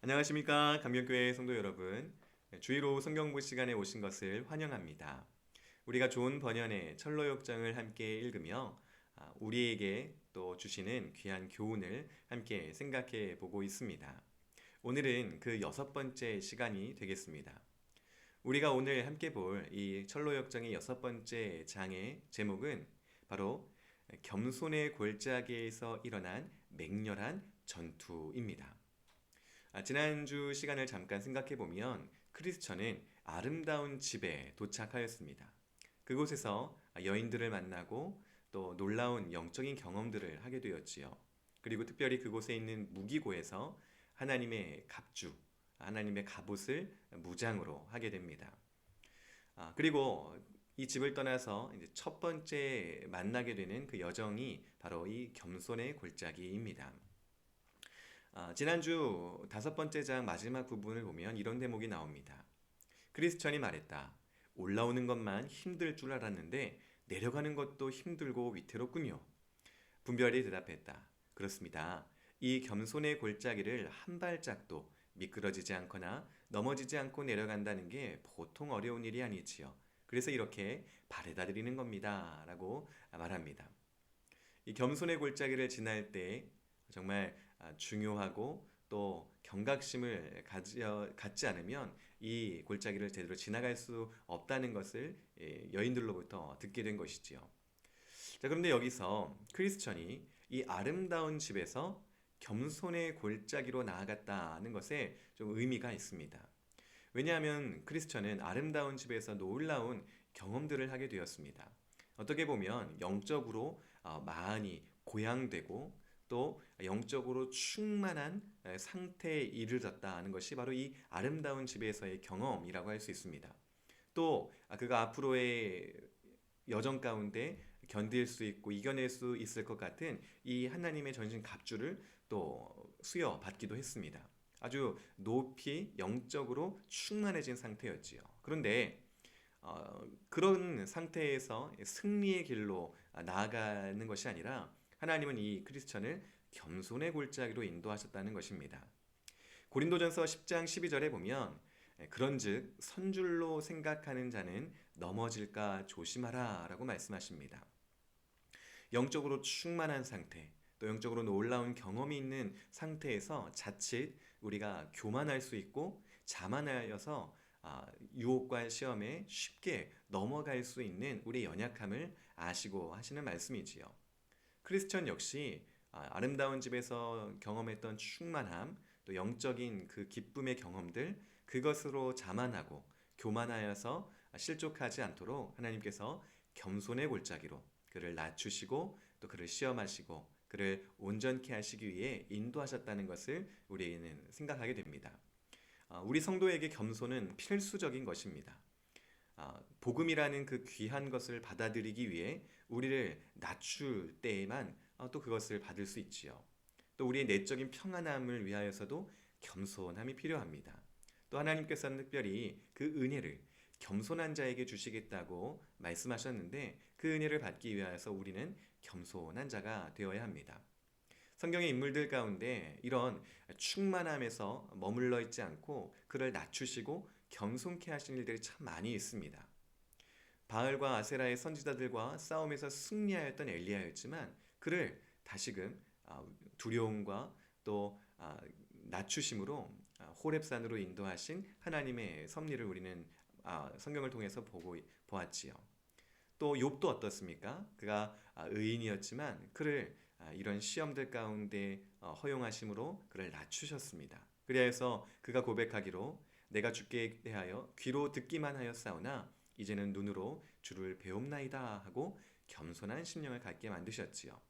안녕하십니까 감격교회 성도 여러분. 주일오 성경부 시간에 오신 것을 환영합니다. 우리가 좋은 번연의 철로역정을 함께 읽으며 우리에게 또 주시는 귀한 교훈을 함께 생각해 보고 있습니다. 오늘은 그 6번째 시간이 되겠습니다. 우리가 오늘 함께 볼 이 철로역정의 6번째 장의 제목은 바로 겸손의 골짜기에서 일어난 맹렬한 전투입니다. 지난주 시간을 잠깐 생각해 보면 크리스천은 아름다운 집에 도착하였습니다. 그곳에서 여인들을 만나고 또 놀라운 영적인 경험들을 하게 되었지요. 그리고 특별히 그곳에 있는 무기고에서 하나님의 갑주, 하나님의 갑옷을 무장으로 하게 됩니다. 그리고 이 집을 떠나서 이제 첫 번째 만나게 되는 그 여정이 바로 이 겸손의 골짜기입니다. 지난주 5번째 장 마지막 부분을 보면 이런 대목이 나옵니다. 크리스천이 말했다. 올라오는 것만 힘들 줄 알았는데 내려가는 것도 힘들고 위태롭군요. 분별이 대답했다. 그렇습니다. 이 겸손의 골짜기를 한 발짝도 미끄러지지 않거나 넘어지지 않고 내려간다는 게 보통 어려운 일이 아니지요. 그래서 이렇게 발에다 드리는 겁니다. 라고 말합니다. 이 겸손의 골짜기를 지날 때 정말 중요하고 또 경각심을 갖지 않으면 이 골짜기를 제대로 지나갈 수 없다는 것을 여인들로부터 듣게 된 것이지요. 자, 그런데 여기서 크리스천이 이 아름다운 집에서 겸손의 골짜기로 나아갔다는 것에 좀 의미가 있습니다. 왜냐하면 크리스천은 아름다운 집에서 놀라운 경험들을 하게 되었습니다. 어떻게 보면 영적으로 많이 고양되고 또 영적으로 충만한 상태에 이르렀다는 것이 바로 이 아름다운 집에서의 경험이라고 할 수 있습니다. 또 그가 앞으로의 여정 가운데 견딜 수 있고 이겨낼 수 있을 것 같은 이 하나님의 전신 갑주를 또 수여받기도 했습니다. 아주 높이 영적으로 충만해진 상태였지요. 그런데 그런 상태에서 승리의 길로 나아가는 것이 아니라 하나님은 이 크리스천을 겸손의 골짜기로 인도하셨다는 것입니다. 고린도전서 10장 12절에 보면 그런즉 선줄로 생각하는 자는 넘어질까 조심하라 라고 말씀하십니다. 영적으로 충만한 상태, 또 영적으로 놀라운 경험이 있는 상태에서 자칫 우리가 교만할 수 있고 자만하여서 유혹과 시험에 쉽게 넘어갈 수 있는 우리의 연약함을 아시고 하시는 말씀이지요. 크리스천 역시 아름다운 집에서 경험했던 충만함, 또 영적인 그 기쁨의 경험들, 그것으로 자만하고 교만하여서 실족하지 않도록 하나님께서 겸손의 골짜기로 그를 낮추시고 또 그를 시험하시고 그를 온전케 하시기 위해 인도하셨다는 것을 우리는 생각하게 됩니다. 우리 성도에게 겸손은 필수적인 것입니다. 복음이라는 그 귀한 것을 받아들이기 위해 우리를 낮출 때에만 또 그것을 받을 수 있지요. 또 우리의 내적인 평안함을 위하여서도 겸손함이 필요합니다. 또 하나님께서는 특별히 그 은혜를 겸손한 자에게 주시겠다고 말씀하셨는데 그 은혜를 받기 위하여서 우리는 겸손한 자가 되어야 합니다. 성경의 인물들 가운데 이런 충만함에서 머물러 있지 않고 그를 낮추시고 겸손케 하신 일들이 참 많이 있습니다. 바알과 아세라의 선지자들과 싸움에서 승리하였던 엘리야였지만 그를 다시금 두려움과 또 낮추심으로 호렙산으로 인도하신 하나님의 섭리를 우리는 성경을 통해서 보았지요. 또 욥도 어떻습니까? 그가 의인이었지만 그를 이런 시험들 가운데 허용하심으로 그를 낮추셨습니다. 그리하여서 그가 고백하기로 내가 주께 대하여 귀로 듣기만 하였사오나 이제는 눈으로 주를 배움나이다 하고 겸손한 심령을 갖게 만드셨지요.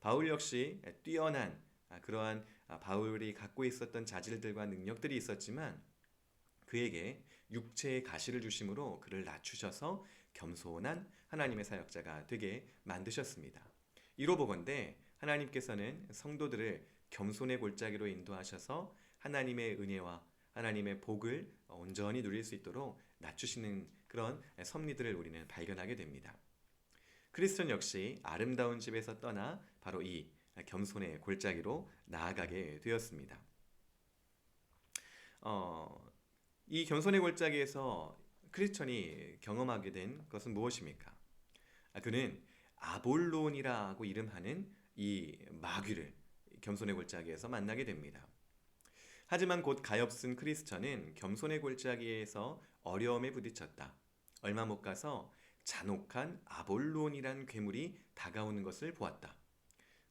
바울 역시 뛰어난 그러한 바울이 갖고 있었던 자질들과 능력들이 있었지만 그에게 육체의 가시를 주심으로 그를 낮추셔서 겸손한 하나님의 사역자가 되게 만드셨습니다. 이로 보건대 하나님께서는 성도들을 겸손의 골짜기로 인도하셔서 하나님의 은혜와 하나님의 복을 온전히 누릴 수 있도록 낮추시는 그런 섭리들을 우리는 발견하게 됩니다. 크리스천 역시 아름다운 집에서 떠나 바로 이 겸손의 골짜기로 나아가게 되었습니다. 어, 이 겸손의 골짜기에서 크리스천이 경험하게 된 것은 무엇입니까? 그는 아볼론이라고 이름하는 이 마귀를 겸손의 골짜기에서 만나게 됩니다. 하지만 곧 가엾은 크리스천은 겸손의 골짜기에서 어려움에 부딪혔다. 얼마 못 가서 잔혹한 아볼론이란 괴물이 다가오는 것을 보았다.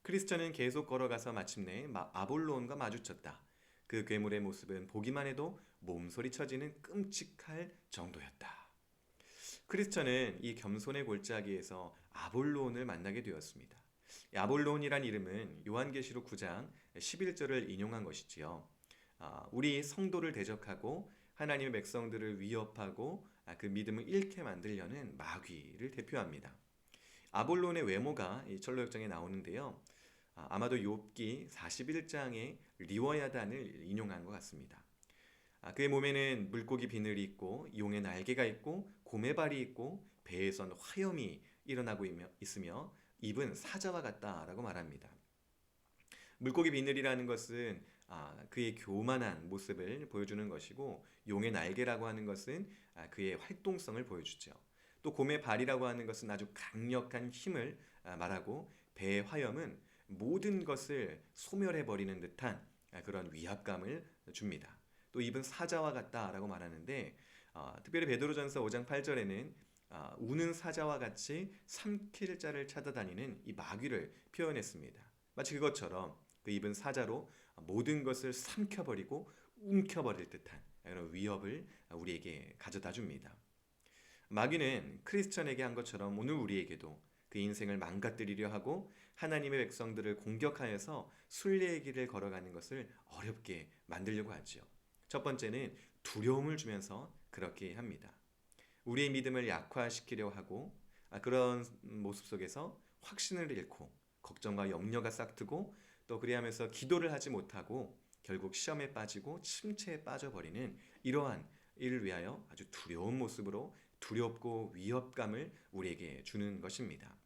크리스천은 계속 걸어가서 마침내 아볼론과 마주쳤다. 그 괴물의 모습은 보기만 해도 몸소리 쳐지는 끔찍할 정도였다. 크리스천은 이 겸손의 골짜기에서 아볼론을 만나게 되었습니다. 이 아볼론이란 이름은 요한계시록 9장 11절을 인용한 것이지요. 우리 성도를 대적하고 하나님의 백성들을 위협하고 그 믿음을 잃게 만들려는 마귀를 대표합니다. 아볼론의 외모가 이 철로역정에 나오는데요. 아마도 욥기 41장의 리워야단을 인용한 것 같습니다. 그의 몸에는 물고기 비늘이 있고 용의 날개가 있고 곰의 발이 있고 배에선 화염이 일어나고 있으며 입은 사자와 같다라고 말합니다. 물고기 비늘이라는 것은 그의 교만한 모습을 보여주는 것이고 용의 날개라고 하는 것은 그의 활동성을 보여주죠. 또 곰의 발이라고 하는 것은 아주 강력한 힘을 말하고 배의 화염은 모든 것을 소멸해버리는 듯한 그런 위압감을 줍니다. 또 입은 사자와 같다라고 말하는데 특별히 베드로전서 5장 8절에는 우는 사자와 같이 삼킬 자를 찾아다니는 이 마귀를 표현했습니다. 마치 그것처럼 그 입은 사자로 모든 것을 삼켜버리고 움켜버릴 듯한 그런 위협을 우리에게 가져다 줍니다. 마귀는 크리스천에게 한 것처럼 오늘 우리에게도 그 인생을 망가뜨리려 하고 하나님의 백성들을 공격하여서 순례의 길을 걸어가는 것을 어렵게 만들려고 하죠. 첫 번째는 두려움을 주면서 그렇게 합니다. 우리의 믿음을 약화시키려 하고 그런 모습 속에서 확신을 잃고 걱정과 염려가 싹트고 또 그리하면서 기도를 하지 못하고 결국 시험에 빠지고 침체에 빠져버리는 이러한 일을 위하여 아주 두려운 모습으로 두렵고 위협감을 우리에게 주는 것입니다.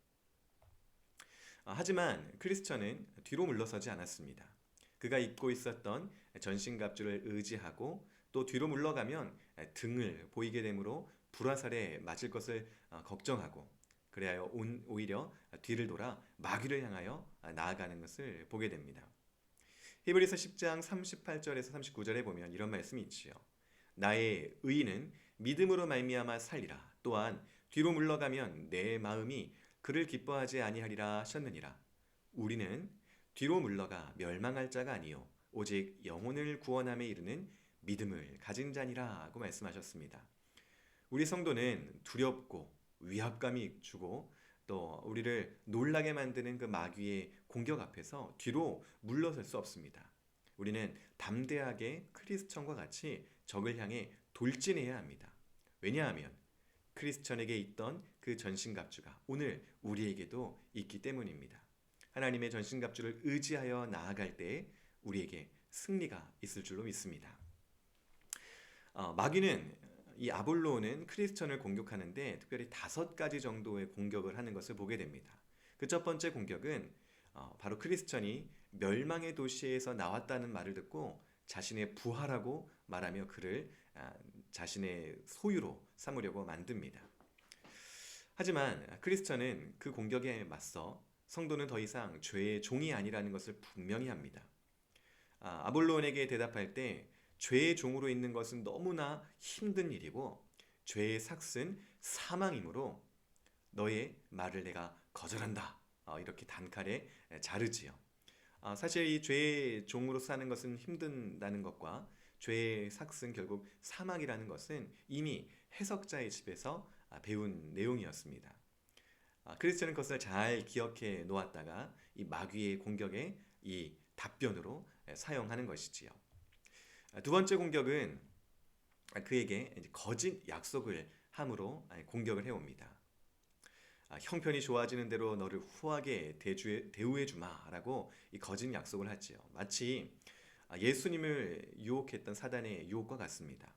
하지만 크리스천은 뒤로 물러서지 않았습니다. 그가 입고 있었던 전신갑주를 의지하고 또 뒤로 물러가면 등을 보이게 되므로 불화살에 맞을 것을 걱정하고 그래야 오히려 뒤를 돌아 마귀를 향하여 나아가는 것을 보게 됩니다. 히브리서 10장 38절에서 39절에 보면 이런 말씀이 있지요. 나의 의인은 믿음으로 말미암아 살리라. 또한 뒤로 물러가면 내 마음이 그를 기뻐하지 아니하리라 하셨느니라. 우리는 뒤로 물러가 멸망할 자가 아니요 오직 영혼을 구원함에 이르는 믿음을 가진 자니라고 말씀하셨습니다. 우리 성도는 두렵고 위압감이 주고 또 우리를 놀라게 만드는 그 마귀의 공격 앞에서 뒤로 물러설 수 없습니다. 우리는 담대하게 크리스천과 같이 적을 향해 돌진해야 합니다. 왜냐하면 크리스천에게 있던 그 전신갑주가 오늘 우리에게도 있기 때문입니다. 하나님의 전신갑주를 의지하여 나아갈 때 우리에게 승리가 있을 줄로 믿습니다. 마귀는 이 아볼로는 크리스천을 공격하는데 특별히 5가지 정도의 공격을 하는 것을 보게 됩니다. 그 첫 번째 공격은 바로 크리스천이 멸망의 도시에서 나왔다는 말을 듣고 자신의 부하라고 말하며 그를 자신의 소유로 삼으려고 만듭니다. 하지만 크리스천은 그 공격에 맞서 성도는 더 이상 죄의 종이 아니라는 것을 분명히 합니다. 아볼론에게 대답할 때 죄의 종으로 있는 것은 너무나 힘든 일이고 죄의 삭은 사망이므로 너의 말을 내가 거절한다. 이렇게 단칼에 자르지요. 사실 이 죄의 종으로 사는 것은 힘든다는 것과 죄의 삭은 결국 사망이라는 것은 이미 해석자의 집에서 배운 내용이었습니다. 크리스천은 그것을 잘 기억해 놓았다가 이 마귀의 공격에 이 답변으로 사용하는 것이지요. 두 번째 공격은 그에게 거짓 약속을 함으로 공격을 해옵니다. 형편이 좋아지는 대로 너를 후하게 대우해 주마라고 이 거짓 약속을 하지요. 마치 예수님을 유혹했던 사단의 유혹과 같습니다.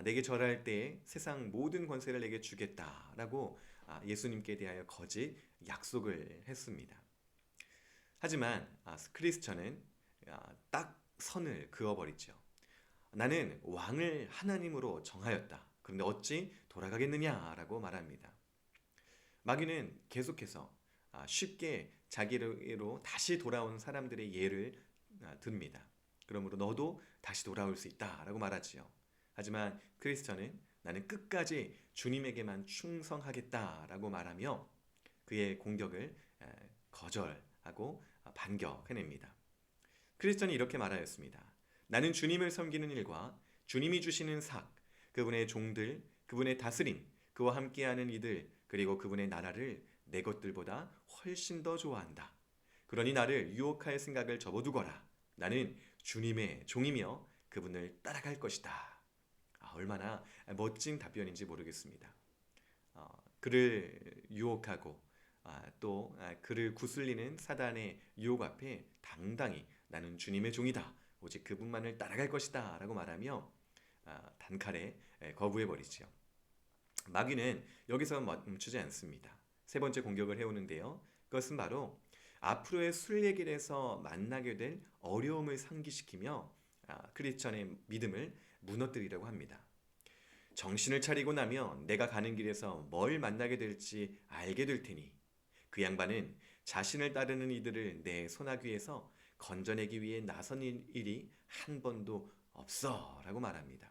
내게 절할 때 세상 모든 권세를 내게 주겠다라고 예수님께 대하여 거짓 약속을 했습니다. 하지만 크리스천은 딱 선을 그어버리죠. 나는 왕을 하나님으로 정하였다. 그런데 어찌 돌아가겠느냐라고 말합니다. 마귀는 계속해서 쉽게 자기로 다시 돌아온 사람들의 예를 듭니다. 그러므로 너도 다시 돌아올 수 있다라고 말하지요. 하지만 크리스천은 나는 끝까지 주님에게만 충성하겠다라고 말하며 그의 공격을 거절하고 반격해냅니다. 크리스천이 이렇게 말하였습니다. 나는 주님을 섬기는 일과 주님이 주시는 삭, 그분의 종들, 그분의 다스림, 그와 함께하는 이들, 그리고 그분의 나라를 내 것들보다 훨씬 더 좋아한다. 그러니 나를 유혹할 생각을 접어두거라. 나는 주님의 종이며 그분을 따라갈 것이다. 얼마나 멋진 답변인지 모르겠습니다. 그를 유혹하고 또 그를 구슬리는 사단의 유혹 앞에 당당히 나는 주님의 종이다. 오직 그분만을 따라갈 것이다. 라고 말하며 단칼에 거부해버리지요. 마귀는 여기서 멈추지 않습니다. 세 번째 공격을 해오는데요. 그것은 바로 앞으로의 순례길에서 만나게 될 어려움을 상기시키며 크리스천의 믿음을 무너뜨리려고 합니다. 정신을 차리고 나면 내가 가는 길에서 뭘 만나게 될지 알게 될 테니 그 양반은 자신을 따르는 이들을 내 소나귀에서 건져내기 위해 나선 일이 한 번도 없어 라고 말합니다.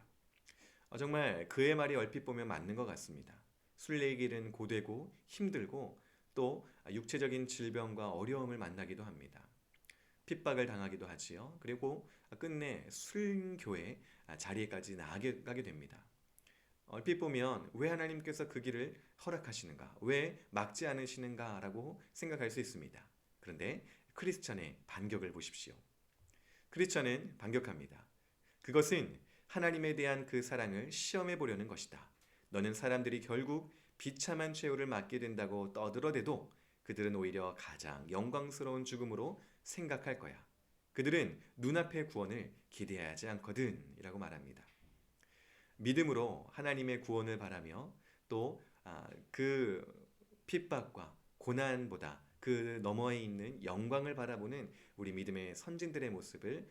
정말 그의 말이 얼핏 보면 맞는 것 같습니다. 순례의 길은 고되고 힘들고 또 육체적인 질병과 어려움을 만나기도 합니다. 핍박을 당하기도 하지요. 그리고 끝내 순교의 자리에까지 나아가게 됩니다. 얼핏 보면 왜 하나님께서 그 길을 허락하시는가? 왜 막지 않으시는가? 라고 생각할 수 있습니다. 그런데 크리스천의 반격을 보십시오. 크리스천은 반격합니다. 그것은 하나님에 대한 그 사랑을 시험해 보려는 것이다. 너는 사람들이 결국 비참한 최후를 맞게 된다고 떠들어대도 그들은 오히려 가장 영광스러운 죽음으로 생각할 거야. 그들은 눈앞의 구원을 기대하지 않거든 이라고 말합니다. 믿음으로 하나님의 구원을 바라며 또 그 핍박과 고난보다 그 너머에 있는 영광을 바라보는 우리 믿음의 선진들의 모습을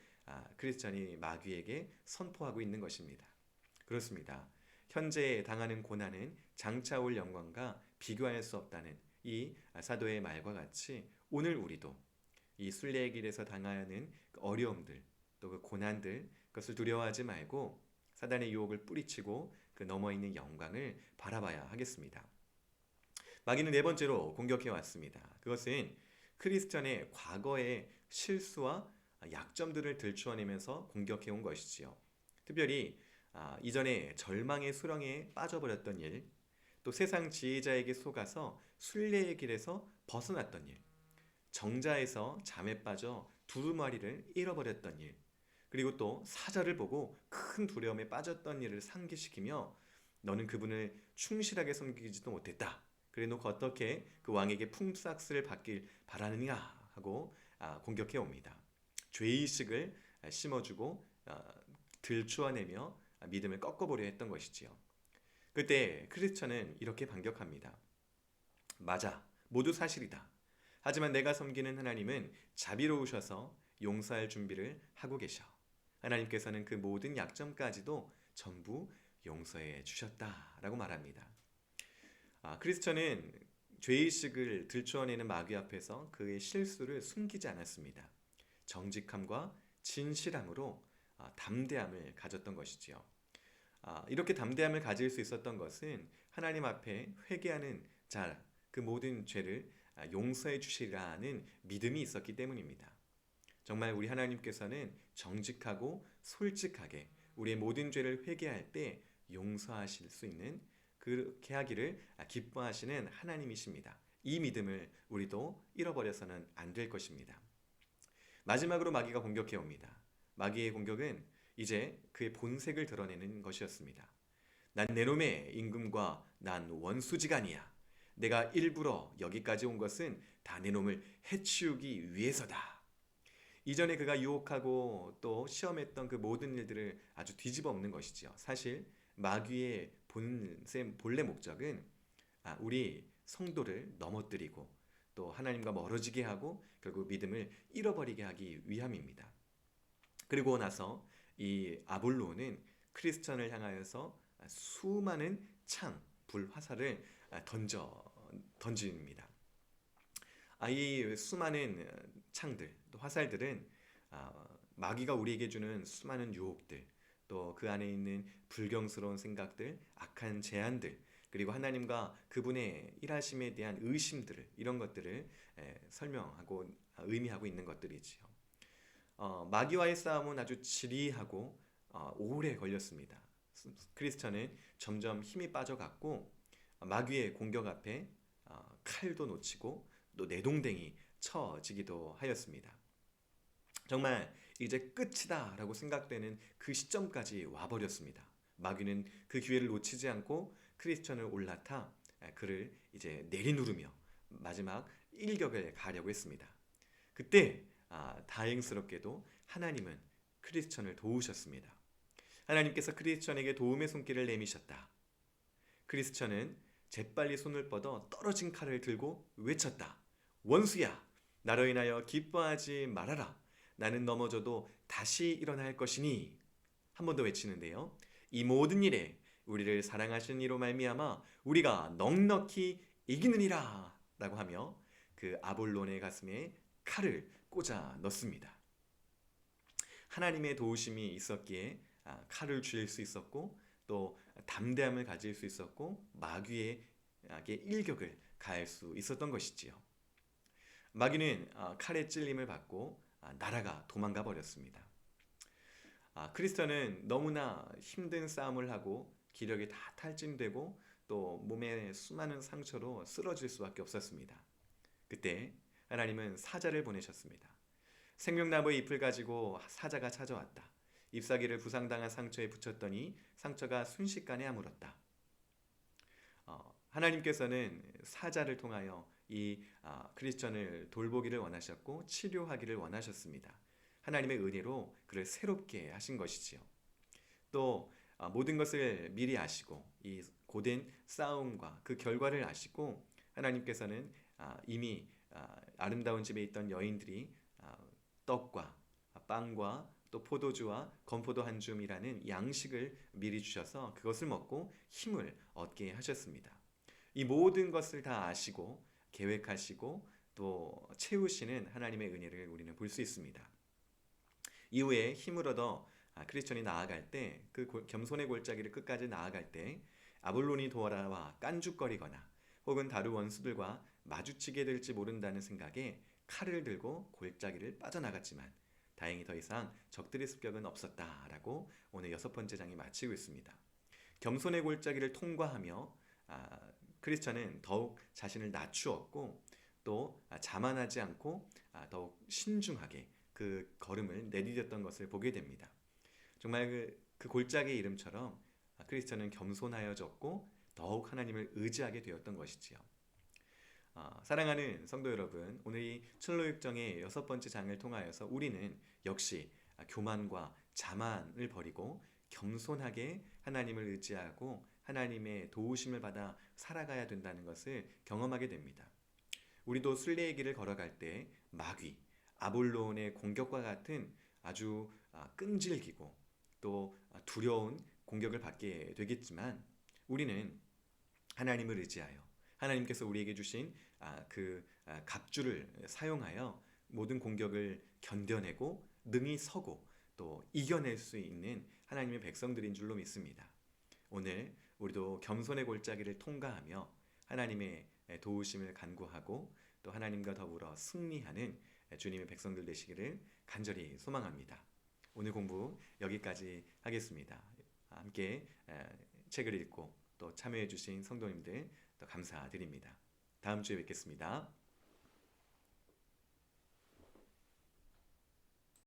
크리스천이 마귀에게 선포하고 있는 것입니다. 그렇습니다. 현재 당하는 고난은 장차 올 영광과 비교할 수 없다는 이 사도의 말과 같이 오늘 우리도 이 순례의 길에서 당하는 어려움들 또 그 고난들 그것을 두려워하지 말고 사단의 유혹을 뿌리치고 그 넘어 있는 영광을 바라봐야 하겠습니다. 마귀는 네 번째로 공격해 왔습니다. 그것은 크리스천의 과거의 실수와 약점들을 들추어내면서 공격해 온 것이지요. 특별히 이전에 절망의 수렁에 빠져버렸던 일, 또 세상 지혜자에게 속아서 순례의 길에서 벗어났던 일, 정자에서 잠에 빠져 두루마리를 잃어버렸던 일, 그리고 또 사자를 보고 큰 두려움에 빠졌던 일을 상기시키며 너는 그분을 충실하게 섬기지도 못했다. 그래놓고 어떻게 그 왕에게 품삯을 받길 바라느냐 하고 공격해 옵니다. 죄의식을 심어주고 들추어내며 믿음을 꺾어보려 했던 것이지요. 그때 크리스천은 이렇게 반격합니다. 맞아, 모두 사실이다. 하지만 내가 섬기는 하나님은 자비로우셔서 용서할 준비를 하고 계셔. 하나님께서는 그 모든 약점까지도 전부 용서해 주셨다라고 말합니다. 크리스천은 죄의식을 들추어내는 마귀 앞에서 그의 실수를 숨기지 않았습니다. 정직함과 진실함으로 담대함을 가졌던 것이지요. 이렇게 담대함을 가질 수 있었던 것은 하나님 앞에 회개하는 자, 그 모든 죄를 용서해 주시라는 믿음이 있었기 때문입니다. 정말 우리 하나님께서는 정직하고 솔직하게 우리의 모든 죄를 회개할 때 용서하실 수 있는 그렇게 하기를 기뻐하시는 하나님이십니다. 이 믿음을 우리도 잃어버려서는 안 될 것입니다. 마지막으로 마귀가 공격해 옵니다. 마귀의 공격은 이제 그의 본색을 드러내는 것이었습니다. 난 내놈의 임금과 난 원수지간이야. 내가 일부러 여기까지 온 것은 다 내놈을 해치우기 위해서다. 이전에 그가 유혹하고 또 시험했던 그 모든 일들을 아주 뒤집어 엎는 것이지요. 사실 마귀의 본래 목적은 우리 성도를 넘어뜨리고 또 하나님과 멀어지게 하고 결국 믿음을 잃어버리게 하기 위함입니다. 그리고 나서 이 아볼로는 크리스천을 향하여서 수많은 불화살을 던집니다. 이 수많은 창들, 또 화살들은 마귀가 우리에게 주는 수많은 유혹들, 또 그 안에 있는 불경스러운 생각들, 악한 제안들, 그리고 하나님과 그분의 일하심에 대한 의심들을, 이런 것들을 설명하고 의미하고 있는 것들이지요. 마귀와의 싸움은 아주 지리하고 오래 걸렸습니다. 크리스천은 점점 힘이 빠져갔고 마귀의 공격 앞에 칼도 놓치고 또 내동댕이 쳐지기도 하였습니다. 정말 이제 끝이다 라고 생각되는 그 시점까지 와버렸습니다. 마귀는 그 기회를 놓치지 않고 크리스천을 올라타 그를 이제 내리누르며 마지막 일격을 가하려고 했습니다. 그때 다행스럽게도 하나님은 크리스천을 도우셨습니다. 하나님께서 크리스천에게 도움의 손길을 내미셨다. 크리스천은 재빨리 손을 뻗어 떨어진 칼을 들고 외쳤다. 원수야, 나로 인하여 기뻐하지 말아라. 나는 넘어져도 다시 일어날 것이니. 한 번 더 외치는데요. 이 모든 일에 우리를 사랑하신 이로 말미암아 우리가 넉넉히 이기느니라 라고 하며 그 아볼론의 가슴에 칼을 꽂아 넣습니다. 하나님의 도우심이 있었기에 칼을 쥘 수 있었고 또 담대함을 가질 수 있었고 마귀에게 일격을 가할 수 있었던 것이지요. 마귀는 칼의 찔림을 받고 날아가 도망가 버렸습니다. 크리스천은 너무나 힘든 싸움을 하고 기력이 다 탈진되고 또 몸에 수많은 상처로 쓰러질 수밖에 없었습니다. 그때 하나님은 사자를 보내셨습니다. 생명나무의 잎을 가지고 사자가 찾아왔다. 잎사귀를 부상당한 상처에 붙였더니 상처가 순식간에 아물었다. 하나님께서는 사자를 통하여 이 크리스천을 돌보기를 원하셨고 치료하기를 원하셨습니다. 하나님의 은혜로 그를 새롭게 하신 것이지요. 또 모든 것을 미리 아시고 이 고된 싸움과 그 결과를 아시고 하나님께서는 이미 아름다운 집에 있던 여인들이 떡과 빵과 또 포도주와 건포도 한 줌이라는 양식을 미리 주셔서 그것을 먹고 힘을 얻게 하셨습니다. 이 모든 것을 다 아시고 계획하시고 또 채우시는 하나님의 은혜를 우리는 볼 수 있습니다. 이후에 힘을 얻어 크리스천이 나아갈 때 그 겸손의 골짜기를 끝까지 나아갈 때 아볼론이 돌아와 깐죽거리거나 혹은 다른 원수들과 마주치게 될지 모른다는 생각에 칼을 들고 골짜기를 빠져나갔지만 다행히 더 이상 적들의 습격은 없었다라고 오늘 6번째 장이 마치고 있습니다. 겸손의 골짜기를 통과하며 크리스천은 더욱 자신을 낮추었고 또 자만하지 않고 더욱 신중하게 그 걸음을 내디뎠던 것을 보게 됩니다. 정말 그 골짜기의 이름처럼 크리스천은 겸손하여졌고 더욱 하나님을 의지하게 되었던 것이지요. 사랑하는 성도 여러분, 오늘 이 칠로육정의 6번째 장을 통하여서 우리는 역시 교만과 자만을 버리고 겸손하게 하나님을 의지하고 하나님의 도우심을 받아 살아가야 된다는 것을 경험하게 됩니다. 우리도 순례의 길을 걸어갈 때 마귀, 아볼론의 공격과 같은 아주 끈질기고 또 두려운 공격을 받게 되겠지만 우리는 하나님을 의지하여 하나님께서 우리에게 주신 그 갑주를 사용하여 모든 공격을 견뎌내고 능히 서고 또 이겨낼 수 있는 하나님의 백성들인 줄로 믿습니다. 오늘 우리도 겸손의 골짜기를 통과하며 하나님의 도우심을 간구하고 또 하나님과 더불어 승리하는 주님의 백성들 되시기를 간절히 소망합니다. 오늘 공부 여기까지 하겠습니다. 함께 책을 읽고 또 참여해 주신 성도님들 또 감사드립니다. 다음 주에 뵙겠습니다.